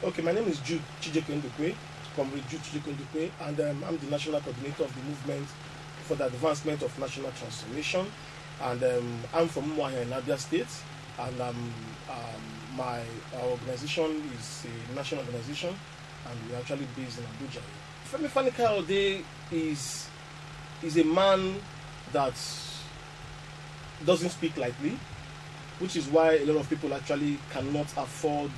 Okay, my name is Jude Ndukwe, Comrade Jude Ndukwe, and I'm the national coordinator of the movement for the advancement of national transformation. And I'm from Umuahia in Abia State, and our organization is a national organization, and we're actually based in Abuja. Fani Kayode is a man that doesn't speak lightly, which is why a lot of people actually cannot afford,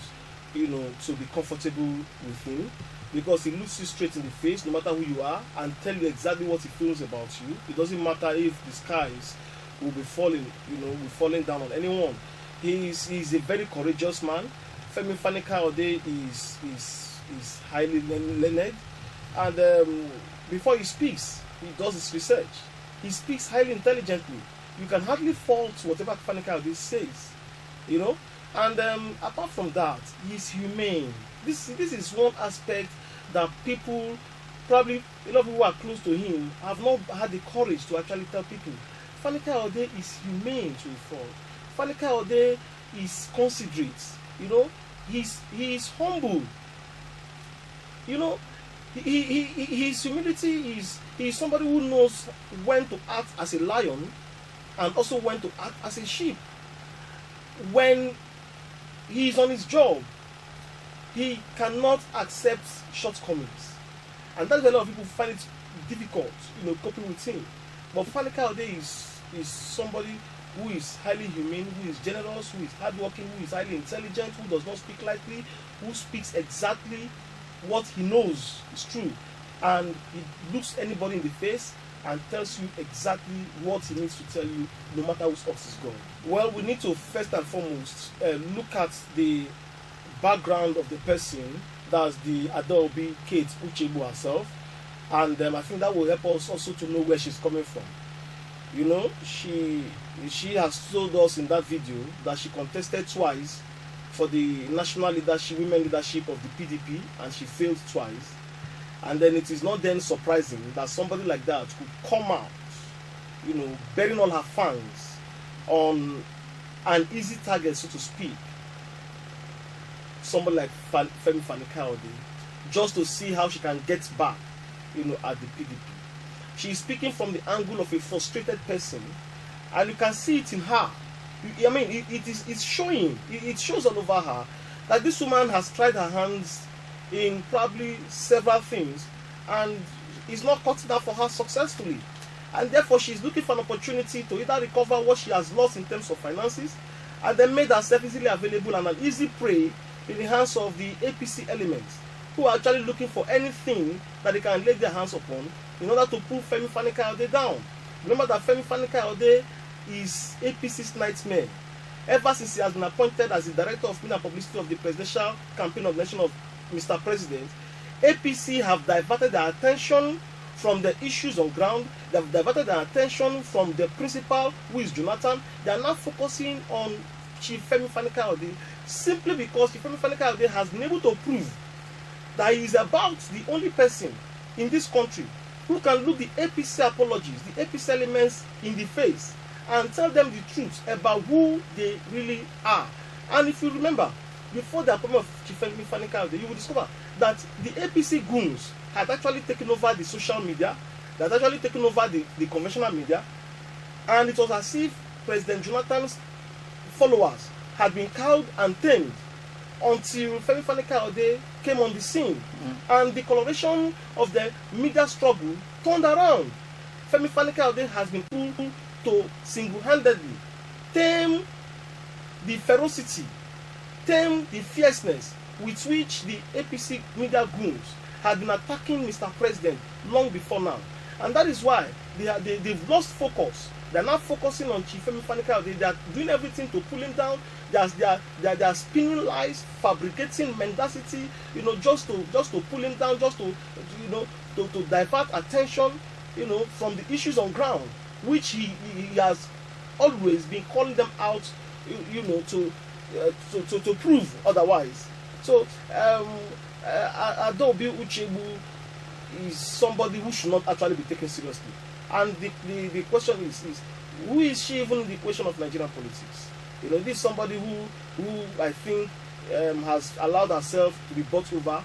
to be comfortable with him, because he looks you straight in the face, no matter who you are, and tell you exactly what he feels about you. It doesn't matter if the skies will be falling down on anyone. He's a very courageous man. Fani Kayode is highly learned, and before he speaks, he does his research. He speaks highly intelligently. You can hardly fault whatever Fani Kayode says, And apart from that, he's humane. This is one aspect that people, probably a lot of people who are close to him, have not had the courage to actually tell people. Fani Kayode is humane to a fault. Fani Kayode is considerate. He is humble. His humility he is somebody who knows when to act as a lion and also when to act as a sheep. When he is on his job, he cannot accept shortcomings, and that's why a lot of people find it difficult, coping with him. But Fani Kayode is somebody who is highly humane, who is generous, who is hardworking, who is highly intelligent, who does not speak lightly, who speaks exactly what he knows is true, and he looks anybody in the face and tells you exactly what he needs to tell you, no matter whose ox is gone. Well, we need to first and foremost look at the background of the person. That's the Adaobi Kate Uchegbu herself, and I think that will help us also to know where she's coming from. She has told us in that video that she contested twice for the national leadership, women leadership of the PDP, and she failed twice. And then it is not then surprising that somebody like that could come out, bearing all her fangs on an easy target, so to speak. Somebody like Femi Kayode, just to see how she can get back, at the PDP. She is speaking from the angle of a frustrated person, and you can see it in her. It's showing. It shows all over her that this woman has tried her hands in probably several things and is not cutting out for her successfully, and therefore she's looking for an opportunity to either recover what she has lost in terms of finances, and then made herself easily available and an easy prey in the hands of the APC elements, who are actually looking for anything that they can lay their hands upon in order to pull Femi Kayode down. Remember that Femi Kayode is APC's nightmare. Ever since he has been appointed as the director of media publicity of the presidential campaign of the nation of Mr. President, APC have diverted their attention from the issues on ground. They have diverted their attention from the principal, who is Jonathan. They are now focusing on Chief Femi Kayode, simply because Chief Femi Kayode has been able to prove that he is about the only person in this country who can look the APC apologies, the APC elements in the face and tell them the truth about who they really are. And if you remember, before the appointment of Chief Femi Kayode, you will discover that the APC goons had actually taken over the social media, they had actually taken over the conventional media, and it was as if President Jonathan's followers had been cowed and tamed until Femi Kayode came on the scene, and the coloration of the media struggle turned around. Femi Kayode has been able to single-handedly tame the ferocity, tame the fierceness with which the APC media goons had been attacking Mr. President long before now. And that is why they've lost focus. They're now focusing on Chief Femi Kayode. They are doing everything to pull him down. They are spinning lies, fabricating mendacity, just to pull him down, just to divert attention, from the issues on ground, which he has always been calling them out, to prove otherwise. So Adaobi Uchegbu is somebody who should not actually be taken seriously. And the question is who is she even in the equation of Nigerian politics? This is somebody who I think has allowed herself to be bought over,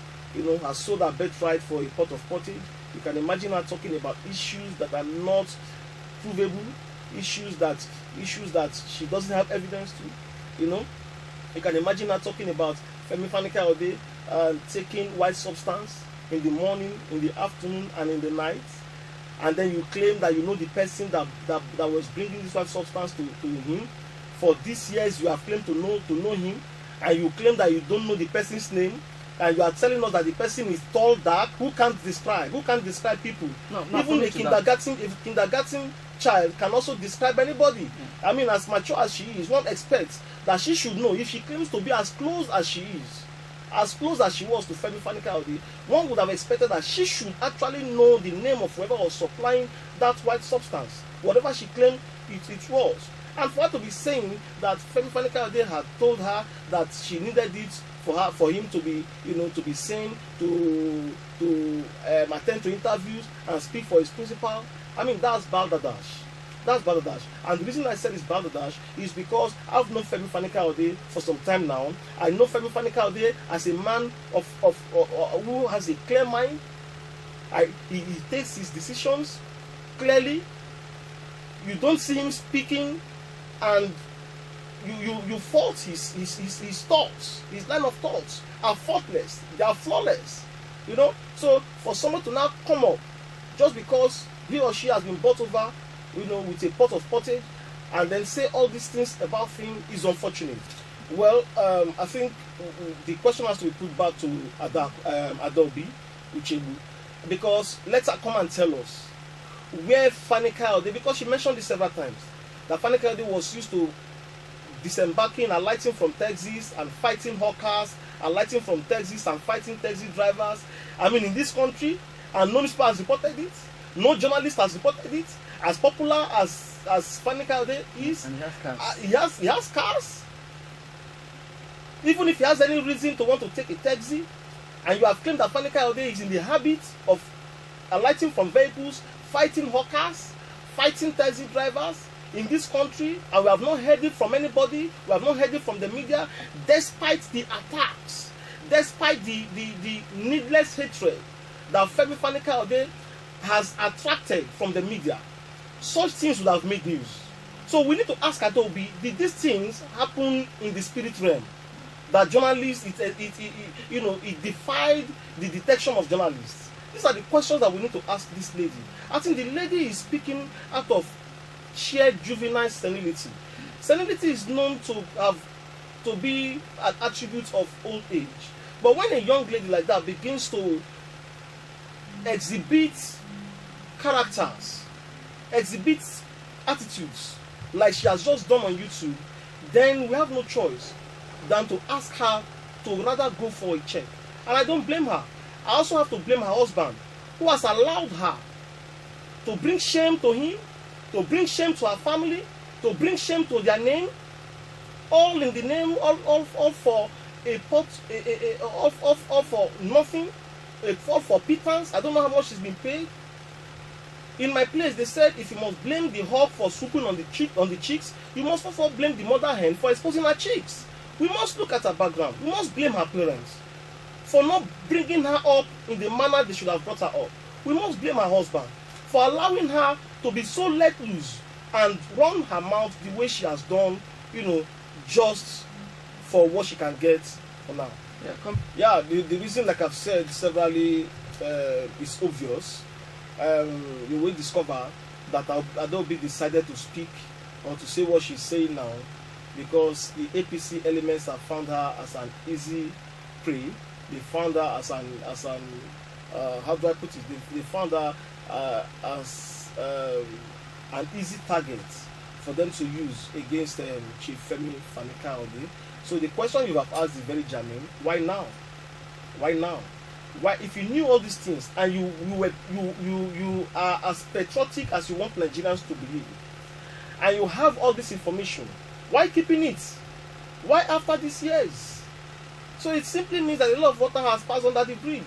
has sold her birthright for a pot of pottage. You can imagine her talking about issues that are not provable, issues that she doesn't have evidence to. You can imagine her talking about Femi Kayode taking white substance in the morning, in the afternoon, and in the night, and then you claim that you know the person that was bringing this white substance to him. For these years, you have claimed to know him, and you claim that you don't know the person's name, and you are telling us that the person is tall, dark. Who can't describe people? No, even a kindergarten child can also describe anybody. I mean, as mature as she is, one expects that she should know. If she claims to be as close as she is, as close as she was to Femi Kayode, one would have expected that she should actually know the name of whoever was supplying that white substance, whatever she claimed it was. And for her to be saying that Femi Kayode had told her that she needed it for him to be, to be seen, to attend to interviews and speak for his principal. I mean, that's balderdash. That's balderdash. And the reason I said it's balderdash is because I've known Femi Kayode for some time now. I know Femi Kayode as a man who has a clear mind. He takes his decisions clearly. You don't see him speaking and you fault his thoughts. His line of thoughts are faultless. They are flawless. So for someone to now come up just because he or she has been bought over, with a pot of pottage, and then say all these things about him is unfortunate. Well, I think the question has to be put back to Adaobi, Uchegbu, because let her come and tell us where Fani Kayode, because she mentioned this several times, that Fani Kayode was used to disembarking, alighting from taxis and fighting hawkers, alighting from taxis and fighting taxi drivers. I mean, in this country, and no newspaper has reported it, no journalist has reported it. As popular as Fani Kayode is, and he has cars. He has cars. Even if he has any reason to want to take a taxi, and you have claimed that Fani Kayode is in the habit of alighting from vehicles, fighting hawkers, fighting taxi drivers in this country, and we have not heard it from anybody, we have not heard it from the media, despite the attacks, despite the needless hatred that Femi Kayode has attracted from the media. Such things would have made news. So we need to ask Adaobi, did these things happen in the spirit realm? That journalists, it defied the detection of journalists. These are the questions that we need to ask this lady. I think the lady is speaking out of sheer juvenile senility. Senility is known to be an attribute of old age. But when a young lady like that begins to exhibit characters, exhibits attitudes like she has just done on YouTube, then we have no choice than to ask her to rather go for a check. And I don't blame her. I also have to blame her husband, who has allowed her to bring shame to him, to bring shame to her family, to bring shame to their name, all in the name, all for a pot, all for nothing, all for pittance. I don't know how much she's been paid. In my place, they said if you must blame the hawk for swooping on the chicks, you must also blame the mother hen for exposing her chicks. We must look at her background. We must blame her parents for not bringing her up in the manner they should have brought her up. We must blame her husband for allowing her to be so let loose and run her mouth the way she has done, just for what she can get for now. The reason, like I've said severally, is obvious. You will discover that Adaobi decided to speak or to say what she's saying now because the APC elements have found her as an easy prey. They found her as an how do I put it? They found her as an easy target for them to use against Chief Femi Kayode. So the question you have asked is very germane. Why now? Why now? Why, if you knew all these things and you are as patriotic as you want Nigerians to believe, and you have all this information, why keeping it? Why after these years? So it simply means that a lot of water has passed under the bridge,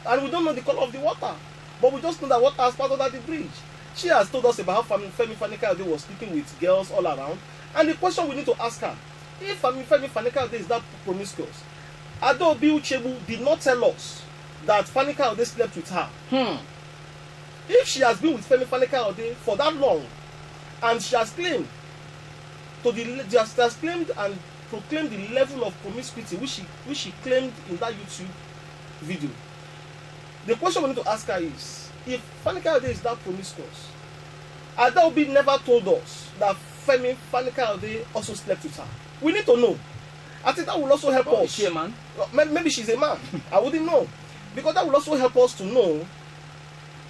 and we don't know the color of the water, but we just know that water has passed under the bridge. She has told us about how Femi Kayode was speaking with girls all around, and the question we need to ask her, if Fani Kayode is that promiscuous, Adaobi Uchegbu did not tell us that Fani Kayode slept with her. If she has been with Fani Kayode for that long, and she has claimed and proclaimed the level of promiscuity which she claimed in that YouTube video, the question we need to ask her is, if Fani Kayode is that promiscuous, Adaobi never told us that Fani Kayode also slept with her. We need to know. I think that will also help us. Is she a man? Maybe she's a man. I wouldn't know. Because that will also help us to know,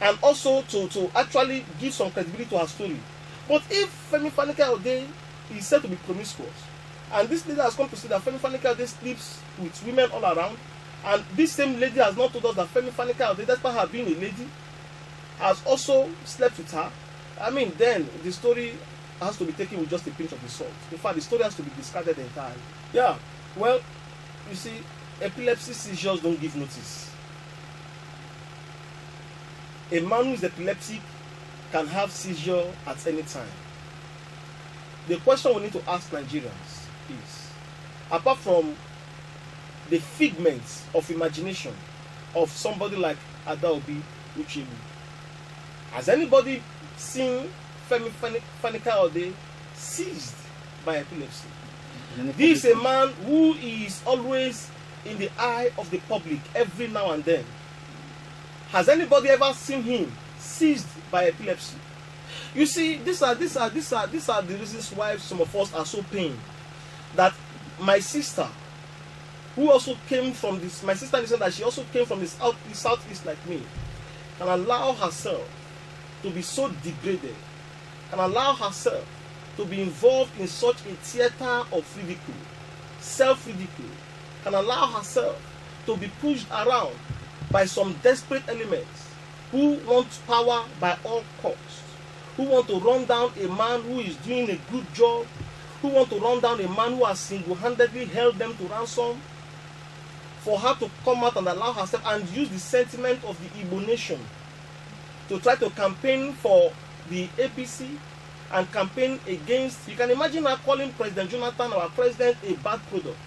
and also to actually give some credibility to her story. But if Fani Kayode is said to be promiscuous, and this lady has come to say that Fani Kayode sleeps with women all around, and this same lady has not told us that Fani Kayode, despite her being a lady, has also slept with her, I mean, then the story has to be taken with just a pinch of the salt. In fact, the story has to be discarded entirely. Yeah, well, you see, epilepsy seizures don't give notice. A man who is epileptic can have seizure at any time. The question we need to ask Nigerians is, apart from the figments of imagination of somebody like Adaobi Uchegbu, has anybody seen Fani Kayode seized by epilepsy? This is a man who is always in the eye of the public every now and then. Has anybody ever seen him seized by epilepsy? You see, these are the reasons why some of us are so pained that my sister, who also came from this, my sister said that she also came from the southeast like me, can allow herself to be so degraded, can allow herself to be involved in such a theater of ridicule, self-ridicule, can allow herself to be pushed around by some desperate elements who want power by all costs, who want to run down a man who is doing a good job, who want to run down a man who has single-handedly held them to ransom, for her to come out and allow herself and use the sentiment of the Igbo nation to try to campaign for the APC and campaign against. You can imagine her calling President Jonathan, our president, a bad product.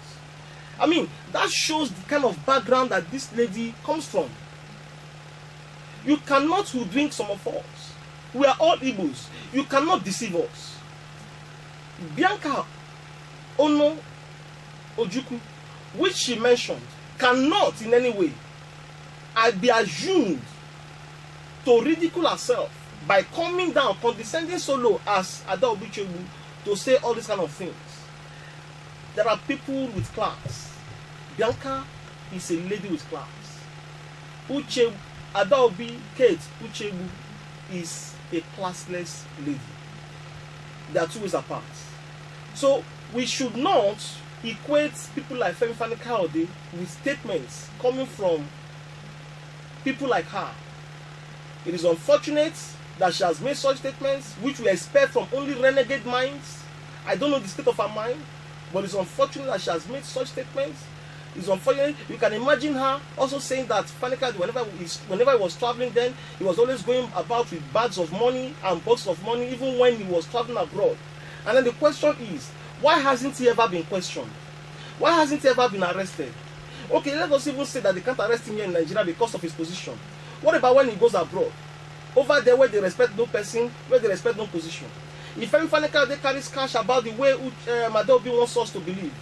I mean, that shows the kind of background that this lady comes from. You cannot hoodwink some of us. We are all Igbos. You cannot deceive us. Bianca Ono Ojukwu, which she mentioned, cannot in any way be assumed to ridicule herself by coming down, condescending so low as Adaobi Uchegbu to say all these kind of things. There are people with class. Bianca is a lady with class. Adaobi Kate Uchegbu is a classless lady. They are two ways apart. So we should not equate people like Fani Kayode with statements coming from people like her. It is unfortunate that she has made such statements, which we expect from only renegade minds. I don't know the state of her mind, but it's unfortunate that she has made such statements. It's unfortunate. You can imagine her also saying that Fani Kayode, whenever he was traveling, then he was always going about with bags of money and boxes of money, even when he was traveling abroad. And then the question is, why hasn't he ever been questioned? Why hasn't he ever been arrested? Okay, let us even say that they can't arrest him here in Nigeria because of his position. What about when he goes abroad? Over there where they respect no person, where they respect no position. If Fani Kayode carries cash about the way Adaobi wants us to believe,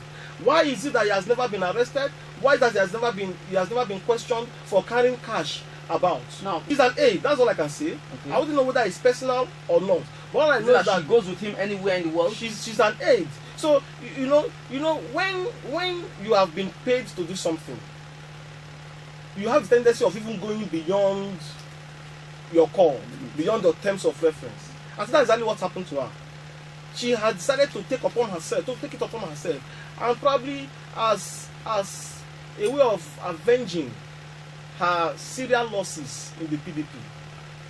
why is it that he has never been arrested? Why that he has never been questioned for carrying cash about? Now, he's an aide. That's all I can say. Okay. I wouldn't know whether it's personal or not. But all I know is that she goes with him anywhere in the world. She's an aide. So you know when you have been paid to do something, you have the tendency of even going beyond your call, beyond your terms of reference. And so that's exactly what happened to her. She had decided to take it upon herself, and probably as a way of avenging her serial losses in the PDP,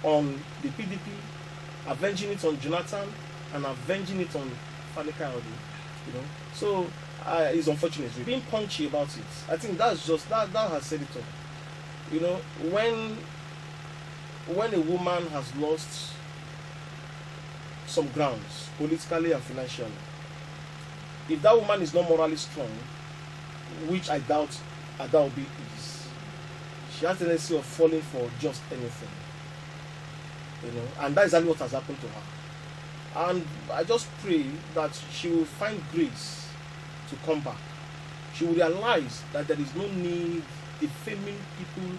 on the PDP, avenging it on Jonathan, and avenging it on Fani Kayode, you know. So it's unfortunate. Being punchy about it, I think that's just that has said it all. You know, when a woman has lost some grounds politically and financially, if that woman is not morally strong, which I doubt Adaobi is, she has a tendency of falling for just anything. You know, and that is exactly what has happened to her. And I just pray that she will find grace to come back. She will realize that there is no need defaming people,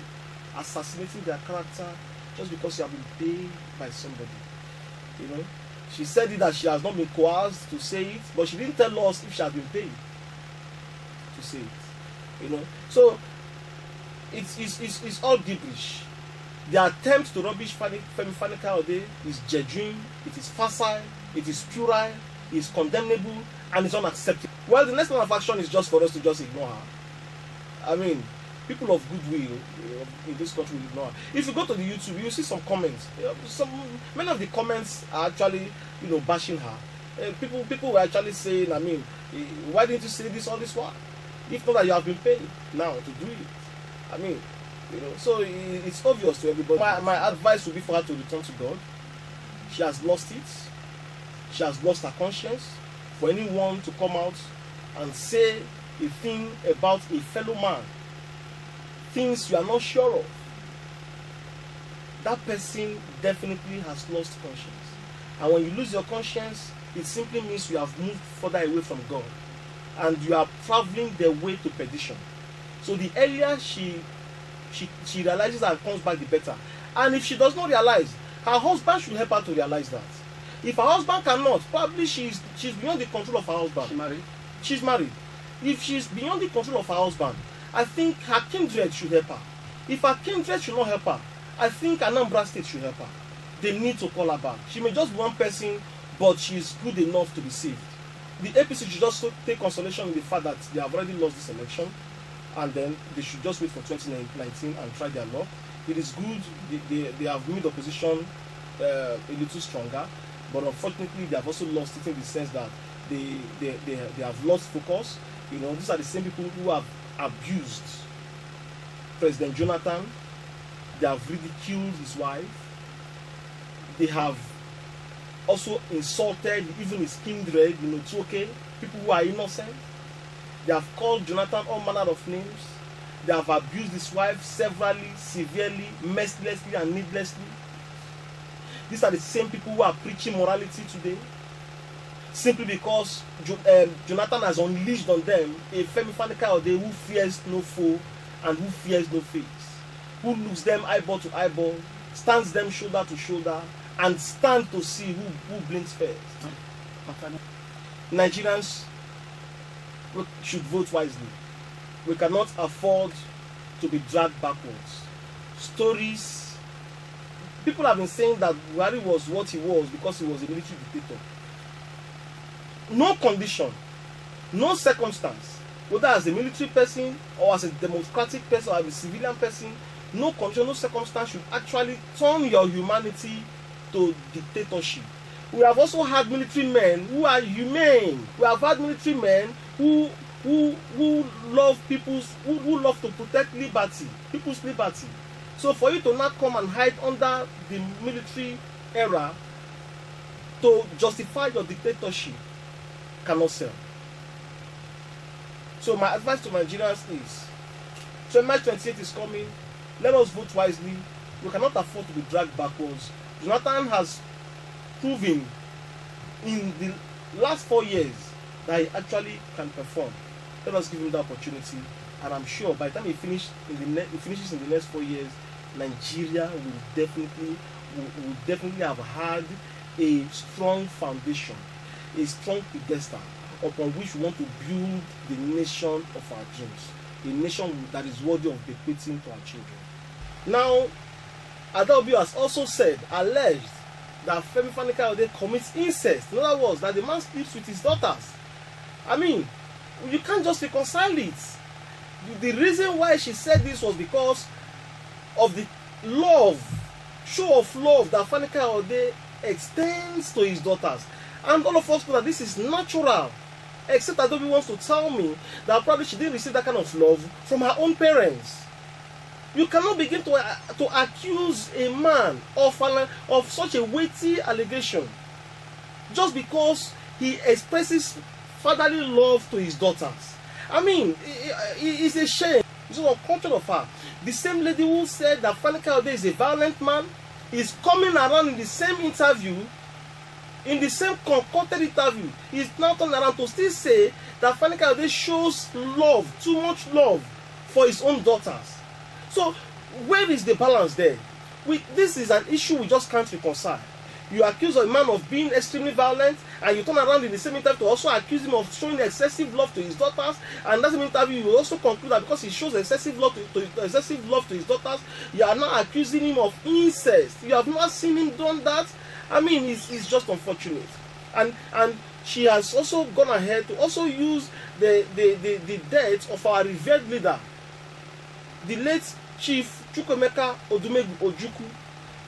assassinating their character just because you have been paid by somebody. You know, she said it that she has not been coerced to say it, but she didn't tell us if she has been paid to say it. You know, so it's all gibberish. The attempt to rubbish Femi Kayode is genuine, it is facile, it is puerile, it is condemnable, and it's unacceptable. Well, the next line of action is just for us to just ignore her. I mean, people of goodwill in this country will ignore her. If you go to the YouTube, you see some comments. Many of the comments are actually, bashing her. People were actually saying, I mean, why didn't you say this all this while? If not that you have been paid now to do it. I mean, so it's obvious to everybody. My advice would be for her to return to God. She has lost it. She has lost her conscience. For anyone to come out and say a thing about a fellow man, things you are not sure of, that person definitely has lost conscience. And when you lose your conscience, it simply means you have moved further away from God and you are traveling the way to perdition. So the earlier she realizes and comes back, the better. And if she does not realize, her husband should help her to realize that. If her husband cannot, probably she's beyond the control of her husband. She married? She's married. If she's beyond the control of her husband, I think her kindred should help her. If her kindred should not help her, I think Anambra State should help her. They need to call her back. She may just be one person, but she's good enough to be saved. The APC should just take consolation in the fact that they have already lost this election, and then they should just wait for 2019 and try their luck. It is good they have made opposition a little stronger, but unfortunately they have also lost it in the sense that they have lost focus. These are the same people who have abused President Jonathan. They have ridiculed his wife. They have also insulted even his kindred, Tuoke, people who are innocent. They have called Jonathan all manner of names. They have abused his wife severally, severely, mercilessly, and needlessly. These are the same people who are preaching morality today, simply because Jonathan has unleashed on them a Femi Kayode who fears no foe and who fears no face, who looks them eyeball to eyeball, stands them shoulder to shoulder, and stand to see who blinks first. Nigerians should vote wisely. We cannot afford to be dragged backwards. Stories. People have been saying that Buhari was what he was because he was a military dictator. No condition, no circumstance, whether as a military person or as a democratic person or as a civilian person, no condition, no circumstance should actually turn your humanity to dictatorship. We have also had military men who are humane. We have had military men who love who love to protect liberty, people's liberty. So for you to not come and hide under the military era to justify your dictatorship cannot sell. So my advice to Nigerians is, so March 28th is coming. Let us vote wisely. We cannot afford to be dragged backwards. Jonathan has proven in the last 4 years that he actually can perform. Let us give him the opportunity, and I'm sure by the time he finishes in the next 4 years, Nigeria will definitely have had a strong foundation, a strong pedestal upon which we want to build the nation of our dreams, a nation that is worthy of bequeathing to our children. Now, Adaobi has also alleged that Femi Kayode commits incest. In other words, that the man sleeps with his daughters. I mean, you can't just reconcile it. The reason why she said this was because of the show of love that Fani Kayode extends to his daughters. And all of us know that this is natural. Except Adaobi wants to tell me that probably she didn't receive that kind of love from her own parents. You cannot begin to accuse a man of such a weighty allegation just because he expresses fatherly love to his daughters. I mean, it's a shame. It's uncultured of her. The same lady who said that Fani Kayode is a violent man is coming around in the same interview, in the same concocted interview, is now turning around to still say that Fani Kayode shows love, too much love for his own daughters. So where is the balance there? This is an issue we just can't reconcile. You accuse a man of being extremely violent, and you turn around in the same interview to also accuse him of showing excessive love to his daughters. And that same interview, you also conclude that because he shows excessive love to his daughters, you are now accusing him of incest. You have not seen him done that. I mean, it's just unfortunate. And she has also gone ahead to also use the death of our revered leader, the late Chief Chukwemeka Odumegwu Ojukwu,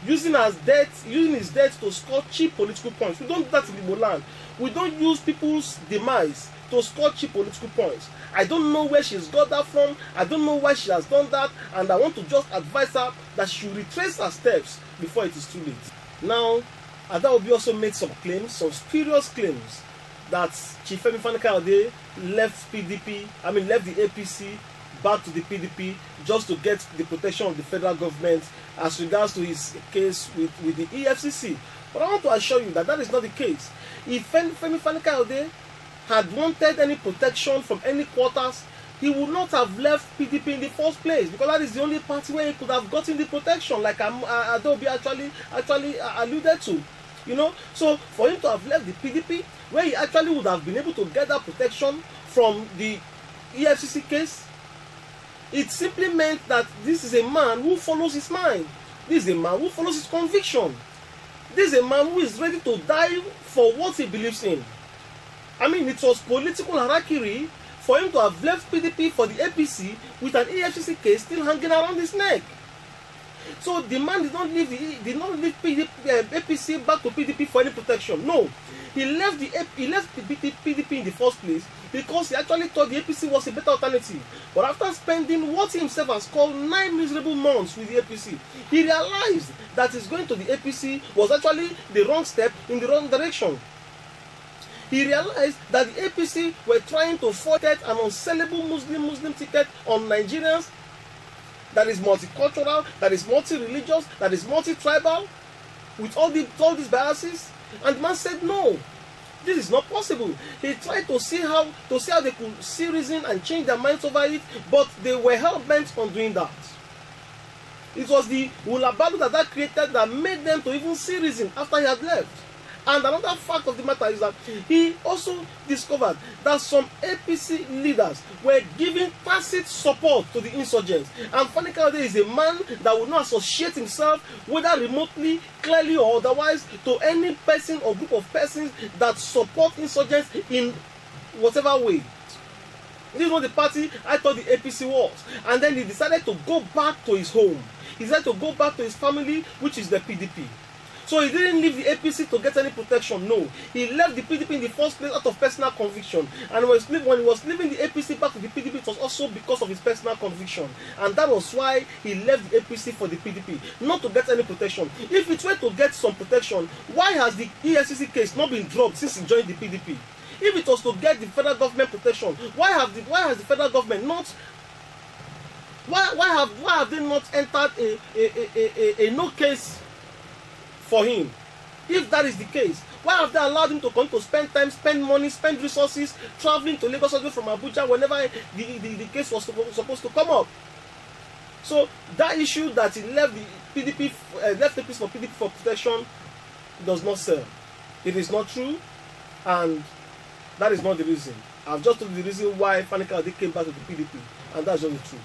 using his death to score cheap political points. We don't do that in Igbo land. We don't use people's demise to score cheap political points. I don't know where she's got that from. I don't know why she has done that, and I want to just advise her that she should retrace her steps before it is too late. Now, Adaobi also made some claims, some spurious claims, that Chief Femi Fani Kayode left the APC back to the PDP just to get the protection of the federal government as regards to his case with the EFCC. But I want to assure you that that is not the case. If Femi Fani Kayode had wanted any protection from any quarters, he would not have left PDP in the first place, because that is the only party where he could have gotten the protection, like Adaobi actually alluded to. You know, so for him to have left the PDP, where he actually would have been able to get that protection from the EFCC case, it simply meant that this is a man who follows his mind. This is a man who follows his conviction. This is a man who is ready to die for what he believes in. I mean, it was political harakiri for him to have left PDP for the APC with an EFCC case still hanging around his neck. So the man did not leave APC back to PDP for any protection. No, he left the PDP in the first place because he actually thought the APC was a better alternative. But after spending what he himself has called 9 miserable months with the APC, he realized that his going to the APC was actually the wrong step in the wrong direction. He realized that the APC were trying to force an unsellable Muslim ticket on Nigerians that is multicultural, that is multi-religious, that is multi-tribal, with all these biases. And the man said, no, this is not possible. He tried to see how they could see reason and change their minds over it, but they were hell-bent on doing that. It was the Ulabalu that created that made them to even see reason after he had left. And another fact of the matter is that he also discovered that some APC leaders were giving tacit support to the insurgents. And Fani Kayode is a man that would not associate himself, whether remotely, clearly or otherwise, to any person or group of persons that support insurgents in whatever way. This is what the party I thought the APC was. And then he decided to go back to his home. He decided to go back to his family, which is the PDP. So he didn't leave the APC to get any protection, no. He left the PDP in the first place out of personal conviction. And when he was leaving the APC back to the PDP, it was also because of his personal conviction. And that was why he left the APC for the PDP, not to get any protection. If it were to get some protection, why has the EFCC case not been dropped since he joined the PDP? If it was to get the federal government protection, why has the federal government not... Why have they not entered a no case for him? If that is the case, why have they allowed him to come to spend time, spend money, spend resources, traveling to Lagos from Abuja whenever the case was supposed to come up? So that issue that he left the PDP, left the piece for PDP for protection, does not sell. It is not true, and that is not the reason. I've just told you the reason why Fani Kayode came back to the PDP, and that's not the truth.